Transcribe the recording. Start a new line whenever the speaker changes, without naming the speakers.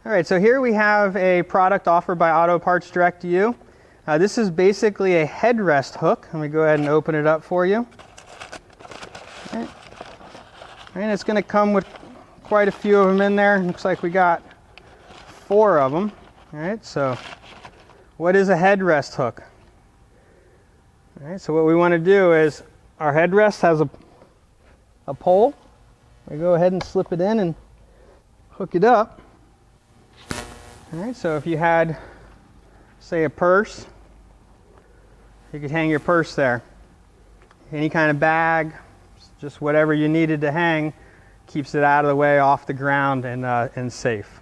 All right, so here we have a product offered by Auto Parts Direct to You. This is basically a headrest hook. Let me go ahead and open it up for you. All right. And it's going to come with quite a few of them in there. Looks like we got 4 of them. All right, so what is a headrest hook? All right, so what we want to do is our headrest has a pole. We go ahead and slip it in and hook it up. All right, so if you had, say, a purse, you could hang your purse there. Any kind of bag, just whatever you needed to hang, keeps it out of the way, off the ground, and safe.